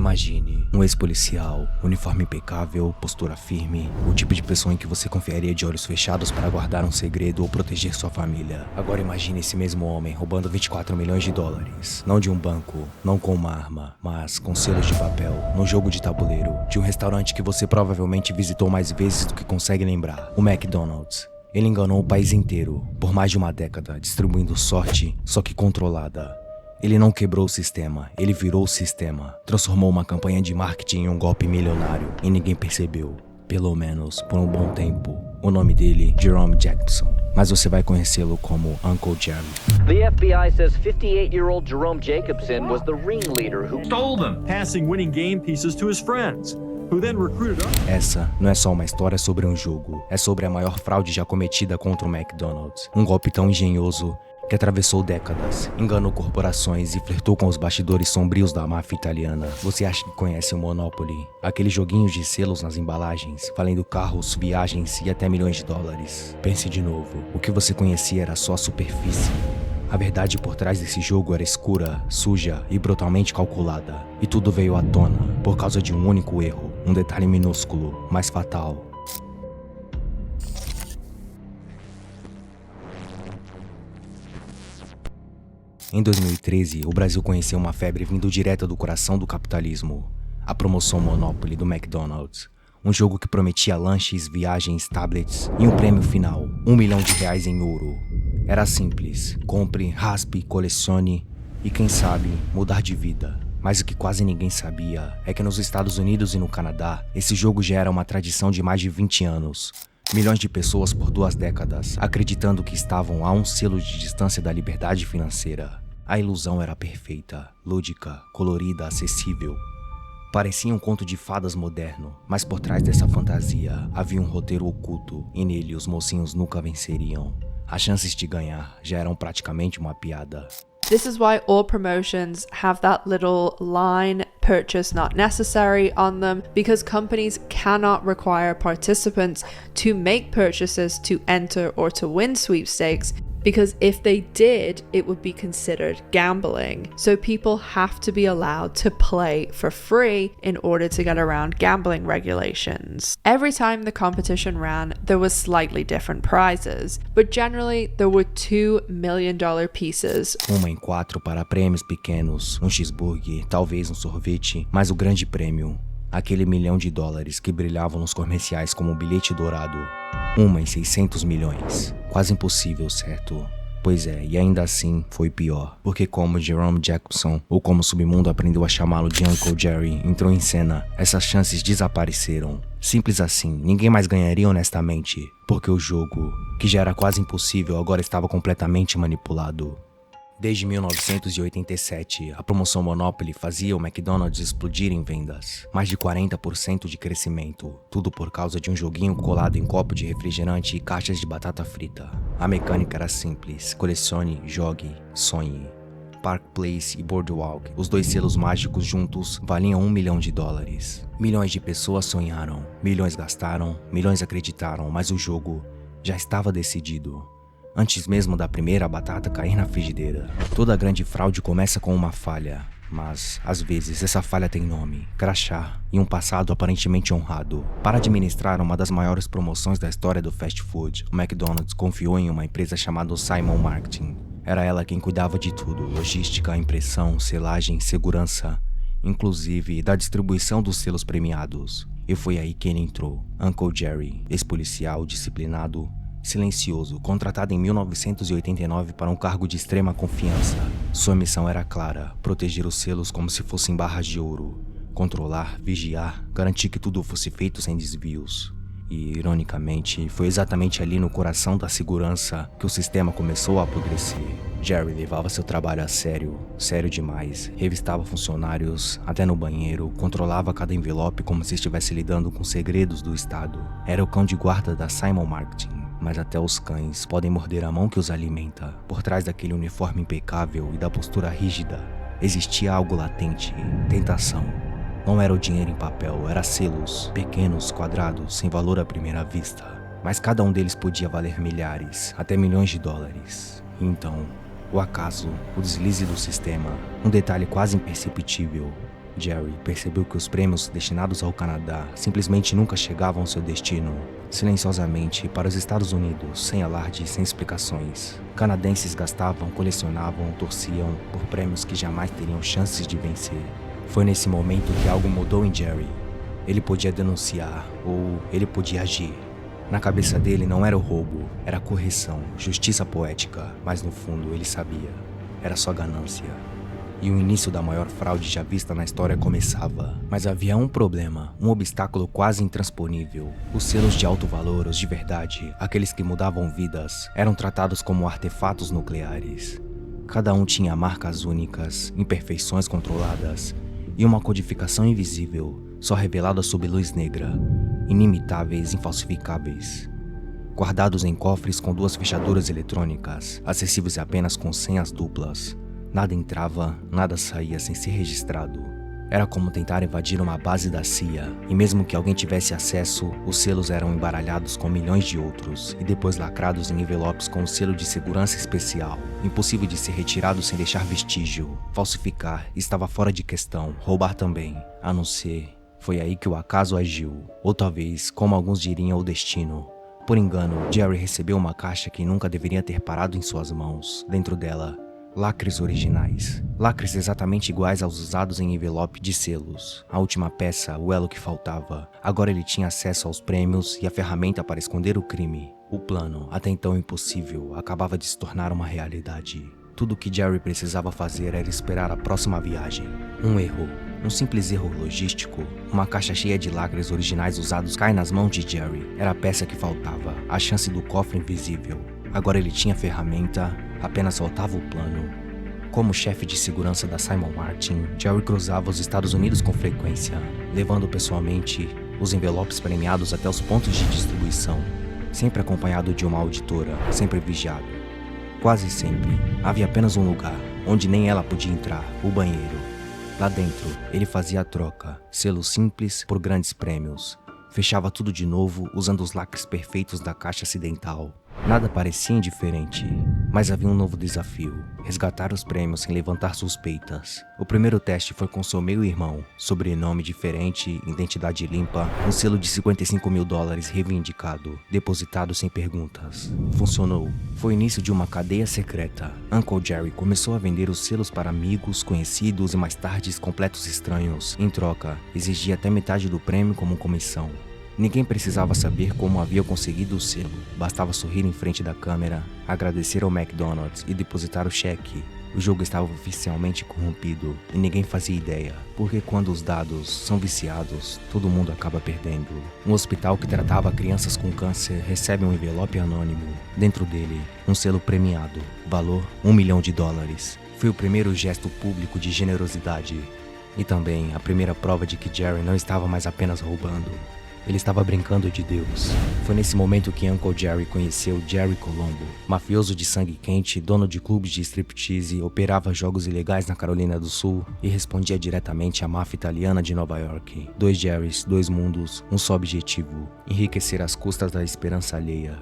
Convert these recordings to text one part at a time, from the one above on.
Imagine um ex-policial, uniforme impecável, postura firme, o tipo de pessoa em que você confiaria de olhos fechados para guardar um segredo ou proteger sua família. Agora imagine esse mesmo homem roubando 24 milhões de dólares, não de um banco, não com uma arma, mas com selos de papel, num jogo de tabuleiro, de um restaurante que você provavelmente visitou mais vezes do que consegue lembrar, o McDonald's. Ele enganou o país inteiro, por mais de uma década, distribuindo sorte, só que controlada. Ele não quebrou o sistema, ele virou o sistema. Transformou uma campanha de marketing em um golpe milionário e ninguém percebeu. Pelo menos por um bom tempo. O nome dele, Jerome Jacobson. Mas você vai conhecê-lo como Uncle Jerry. The FBI says 58-year-old Jerome Jacobson was the ringleader who stole them, passing winning game pieces to his friends, who then recruited us. Essa não é só uma história sobre um jogo. É sobre a maior fraude já cometida contra o McDonald's. Um golpe tão engenhoso que atravessou décadas, enganou corporações e flertou com os bastidores sombrios da máfia italiana. Você acha que conhece o Monopoly? Aqueles joguinhos de selos nas embalagens, valendo carros, viagens e até milhões de dólares. Pense de novo, o que você conhecia era só a superfície. A verdade por trás desse jogo era escura, suja e brutalmente calculada. E tudo veio à tona por causa de um único erro, um detalhe minúsculo, mas fatal. Em 2013, o Brasil conheceu uma febre vindo direta do coração do capitalismo, a promoção Monopoly do McDonald's. Um jogo que prometia lanches, viagens, tablets e um prêmio final, R$1 milhão em ouro. Era simples, compre, raspe, colecione e quem sabe, mudar de vida. Mas o que quase ninguém sabia é que nos Estados Unidos e no Canadá, esse jogo já era uma tradição de mais de 20 anos. Milhões de pessoas por 2 décadas, acreditando que estavam a um selo de distância da liberdade financeira. A ilusão era perfeita, lúdica, colorida, acessível. Parecia um conto de fadas moderno, mas por trás dessa fantasia havia um roteiro oculto e nele os mocinhos nunca venceriam. As chances de ganhar já eram praticamente uma piada. This is why all promotions have that little line, purchase not necessary, on them, because companies cannot require participants to make purchases to enter or to win sweepstakes, because if they did, it would be considered gambling. So people have to be allowed to play for free in order to get around gambling regulations. Every time the competition ran, there was slightly different prizes, but generally there were $2 million pieces. 1 em 4 para prêmios pequenos, um cheeseburger, talvez um sorvete, mas o grande prêmio, aquele $1 milhão que brilhavam nos comerciais como um bilhete dourado. 1 em 600 milhões. Quase impossível, certo? Pois é, e ainda assim foi pior, porque como Jerome Jacobson, ou como o submundo aprendeu a chamá-lo de Uncle Jerry, entrou em cena, essas chances desapareceram. Simples assim, ninguém mais ganharia honestamente, porque o jogo, que já era quase impossível, agora estava completamente manipulado. Desde 1987, a promoção Monopoly fazia o McDonald's explodir em vendas. Mais de 40% de crescimento. Tudo por causa de um joguinho colado em copo de refrigerante e caixas de batata frita. A mecânica era simples. Colecione, jogue, sonhe. Park Place e Boardwalk, os 2 selos mágicos juntos, valiam $1 milhão. Milhões de pessoas sonharam, milhões gastaram, milhões acreditaram, mas o jogo já estava decidido. Antes mesmo da primeira batata cair na frigideira. Toda grande fraude começa com uma falha, mas, às vezes, essa falha tem nome, crachá e um passado aparentemente honrado. Para administrar uma das maiores promoções da história do fast food, o McDonald's confiou em uma empresa chamada Simon Marketing. Era ela quem cuidava de tudo, logística, impressão, selagem, segurança, inclusive da distribuição dos selos premiados. E foi aí que ele entrou. Uncle Jerry, ex-policial, disciplinado, silencioso, contratado em 1989 para um cargo de extrema confiança. Sua missão era clara, proteger os selos como se fossem barras de ouro, controlar, vigiar, garantir que tudo fosse feito sem desvios. E, ironicamente, foi exatamente ali no coração da segurança que o sistema começou a apodrecer. Jerry levava seu trabalho a sério, sério demais, revistava funcionários, até no banheiro, controlava cada envelope como se estivesse lidando com segredos do Estado. Era o cão de guarda da Simon Marketing. Mas até os cães podem morder a mão que os alimenta. Por trás daquele uniforme impecável e da postura rígida, existia algo latente, tentação. Não era o dinheiro em papel, era selos, pequenos, quadrados, sem valor à primeira vista. Mas cada um deles podia valer milhares, até $milhões. E então, o acaso, o deslize do sistema, um detalhe quase imperceptível, Jerry percebeu que os prêmios destinados ao Canadá simplesmente nunca chegavam ao seu destino. Silenciosamente para os Estados Unidos, sem alarde e sem explicações. Canadenses gastavam, colecionavam, torciam por prêmios que jamais teriam chances de vencer. Foi nesse momento que algo mudou em Jerry. Ele podia denunciar, ou ele podia agir. Na cabeça dele não era o roubo, era correção, justiça poética, mas no fundo ele sabia, era só ganância. E o início da maior fraude já vista na história começava. Mas havia um problema, um obstáculo quase intransponível. Os selos de alto valor, os de verdade, aqueles que mudavam vidas, eram tratados como artefatos nucleares. Cada um tinha marcas únicas, imperfeições controladas e uma codificação invisível, só revelada sob luz negra, inimitáveis, infalsificáveis. Guardados em cofres com 2 fechaduras eletrônicas, acessíveis apenas com senhas duplas. Nada entrava, nada saía sem ser registrado. Era como tentar invadir uma base da CIA, e mesmo que alguém tivesse acesso, os selos eram embaralhados com milhões de outros, e depois lacrados em envelopes com o selo de segurança especial, impossível de ser retirado sem deixar vestígio. Falsificar estava fora de questão, roubar também, a não ser... Foi aí que o acaso agiu, ou talvez, como alguns diriam, o destino. Por engano, Jerry recebeu uma caixa que nunca deveria ter parado em suas mãos. Dentro dela, lacres originais. Lacres exatamente iguais aos usados em envelope de selos. A última peça, o elo que faltava. Agora ele tinha acesso aos prêmios e a ferramenta para esconder o crime. O plano, até então impossível, acabava de se tornar uma realidade. Tudo o que Jerry precisava fazer era esperar a próxima viagem. Um erro. Um simples erro logístico. Uma caixa cheia de lacres originais usados cai nas mãos de Jerry. Era a peça que faltava, a chance do cofre invisível. Agora ele tinha a ferramenta, apenas faltava o plano. Como chefe de segurança da Simon Martin, Jerry cruzava os Estados Unidos com frequência, levando pessoalmente os envelopes premiados até os pontos de distribuição, sempre acompanhado de uma auditora, sempre vigiado. Quase sempre, havia apenas um lugar, onde nem ela podia entrar, o banheiro. Lá dentro, ele fazia a troca, selos simples por grandes prêmios. Fechava tudo de novo, usando os lacres perfeitos da caixa acidental. Nada parecia indiferente, mas havia um novo desafio: resgatar os prêmios sem levantar suspeitas. O primeiro teste foi com seu meio-irmão, sobrenome diferente, identidade limpa, um selo de $55 mil reivindicado, depositado sem perguntas. Funcionou. Foi o início de uma cadeia secreta. Uncle Jerry começou a vender os selos para amigos, conhecidos e mais tarde completos estranhos. Em troca, exigia até metade do prêmio como comissão. Ninguém precisava saber como havia conseguido o selo. Bastava sorrir em frente da câmera, agradecer ao McDonald's e depositar o cheque. O jogo estava oficialmente corrompido e ninguém fazia ideia, porque quando os dados são viciados, todo mundo acaba perdendo. Um hospital que tratava crianças com câncer recebe um envelope anônimo. Dentro dele, um selo premiado, valor $1 milhão. Foi o primeiro gesto público de generosidade. E também a primeira prova de que Jerry não estava mais apenas roubando. Ele estava brincando de Deus. Foi nesse momento que Uncle Jerry conheceu Jerry Colombo, mafioso de sangue quente, dono de clubes de striptease, operava jogos ilegais na Carolina do Sul e respondia diretamente à máfia italiana de Nova York. 2 Jerrys, 2 mundos, um só objetivo: enriquecer às custas da esperança alheia.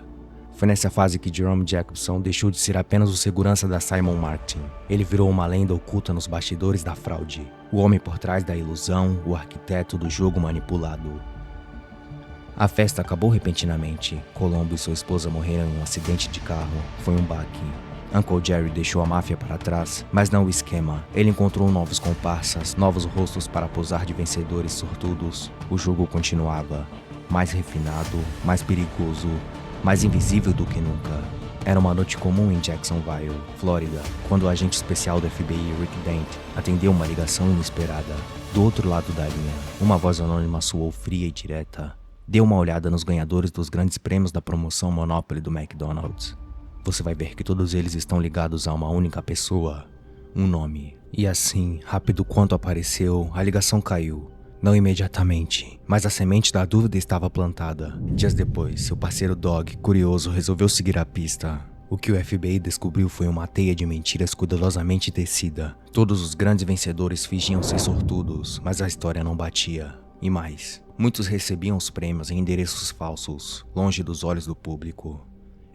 Foi nessa fase que Jerome Jacobson deixou de ser apenas o segurança da Simon Martin. Ele virou uma lenda oculta nos bastidores da fraude, o homem por trás da ilusão, o arquiteto do jogo manipulado. A festa acabou repentinamente. Colombo e sua esposa morreram em um acidente de carro. Foi um baque. Uncle Jerry deixou a máfia para trás, mas não o esquema. Ele encontrou novos comparsas, novos rostos para posar de vencedores sortudos. O jogo continuava. Mais refinado, mais perigoso, mais invisível do que nunca. Era uma noite comum em Jacksonville, Flórida, quando o agente especial do FBI, Rick Dent, atendeu uma ligação inesperada. Do outro lado da linha, uma voz anônima soou fria e direta. Dê uma olhada nos ganhadores dos grandes prêmios da promoção Monopoly do McDonald's. Você vai ver que todos eles estão ligados a uma única pessoa, um nome. E assim, rápido quanto apareceu, a ligação caiu. Não imediatamente, mas a semente da dúvida estava plantada. Dias depois, seu parceiro Dog, curioso, resolveu seguir a pista. O que o FBI descobriu foi uma teia de mentiras cuidadosamente tecida. Todos os grandes vencedores fingiam ser sortudos, mas a história não batia. E mais, muitos recebiam os prêmios em endereços falsos, longe dos olhos do público.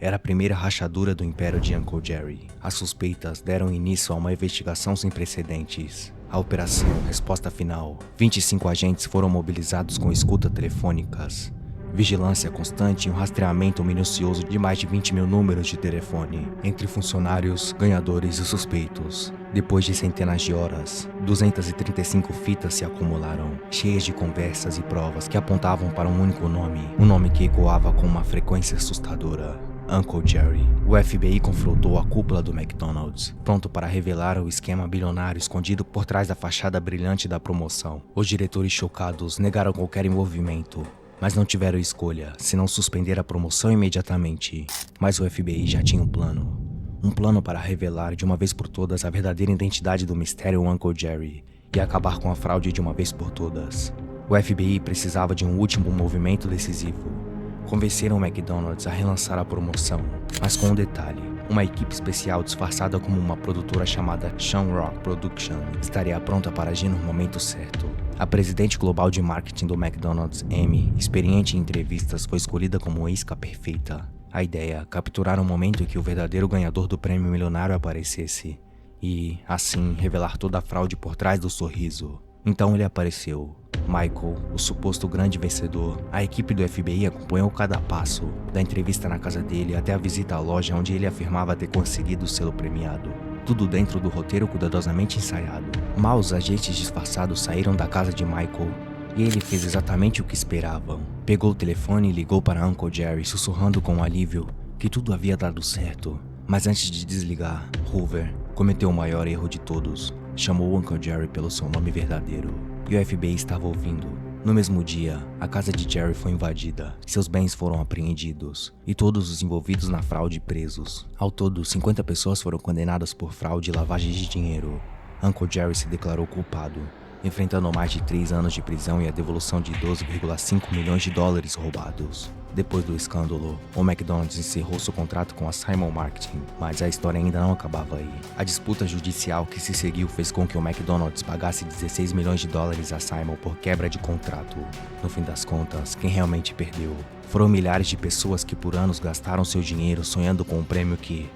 Era a primeira rachadura do império de Uncle Jerry. As suspeitas deram início a uma investigação sem precedentes. A operação Resposta Final. 25 agentes foram mobilizados com escuta telefônicas, vigilância constante e um rastreamento minucioso de mais de 20 mil números de telefone, entre funcionários, ganhadores e suspeitos. Depois de centenas de horas, 235 fitas se acumularam, cheias de conversas e provas que apontavam para um único nome, um nome que ecoava com uma frequência assustadora: Uncle Jerry. O FBI confrontou a cúpula do McDonald's, pronto para revelar o esquema bilionário escondido por trás da fachada brilhante da promoção. Os diretores chocados negaram qualquer envolvimento, mas não tiveram escolha, senão suspender a promoção imediatamente. Mas o FBI já tinha um plano para revelar de uma vez por todas a verdadeira identidade do mistério Uncle Jerry e acabar com a fraude de uma vez por todas. O FBI precisava de um último movimento decisivo. Convenceram o McDonald's a relançar a promoção, mas com um detalhe: uma equipe especial disfarçada como uma produtora chamada Shamrock Production estaria pronta para agir no momento certo. A presidente global de marketing do McDonald's, Amy, experiente em entrevistas, foi escolhida como isca perfeita. A ideia: capturar um momento em que o verdadeiro ganhador do prêmio milionário aparecesse e, assim, revelar toda a fraude por trás do sorriso. Então ele apareceu. Michael, o suposto grande vencedor. A equipe do FBI acompanhou cada passo, da entrevista na casa dele até a visita à loja onde ele afirmava ter conseguido o selo premiado. Tudo dentro do roteiro cuidadosamente ensaiado. Mal os agentes disfarçados saíram da casa de Michael, e ele fez exatamente o que esperavam. Pegou o telefone e ligou para Uncle Jerry, sussurrando com alívio que tudo havia dado certo. Mas antes de desligar, Hoover cometeu o maior erro de todos. Chamou Uncle Jerry pelo seu nome verdadeiro. E o FBI estava ouvindo. No mesmo dia, a casa de Jerry foi invadida, seus bens foram apreendidos e todos os envolvidos na fraude presos. Ao todo, 50 pessoas foram condenadas por fraude e lavagem de dinheiro. Uncle Jerry se declarou culpado, enfrentando mais de 3 anos de prisão e a devolução de 12,5 milhões de dólares roubados. Depois do escândalo, o McDonald's encerrou seu contrato com a Simon Marketing, mas a história ainda não acabava aí. A disputa judicial que se seguiu fez com que o McDonald's pagasse 16 milhões de dólares à Simon por quebra de contrato. No fim das contas, quem realmente perdeu foram milhares de pessoas que por anos gastaram seu dinheiro sonhando com um prêmio que,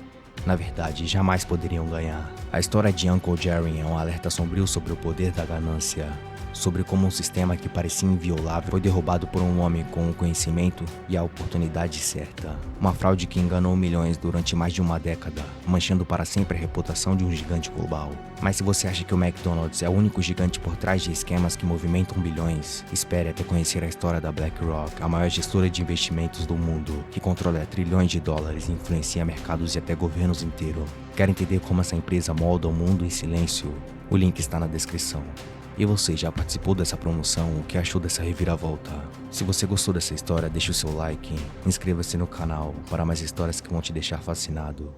na verdade, jamais poderiam ganhar. A história de Uncle Jerry é um alerta sombrio sobre o poder da ganância, sobre como um sistema que parecia inviolável foi derrubado por um homem com o conhecimento e a oportunidade certa. Uma fraude que enganou milhões durante mais de uma década, manchando para sempre a reputação de um gigante global. Mas se você acha que o McDonald's é o único gigante por trás de esquemas que movimentam bilhões, espere até conhecer a história da BlackRock, a maior gestora de investimentos do mundo, que controla trilhões de dólares e influencia mercados e até governos inteiros. Quer entender como essa empresa molda o mundo em silêncio? O link está na descrição. E você já participou dessa promoção? O que achou dessa reviravolta? Se você gostou dessa história, deixe o seu like, inscreva-se no canal para mais histórias que vão te deixar fascinado.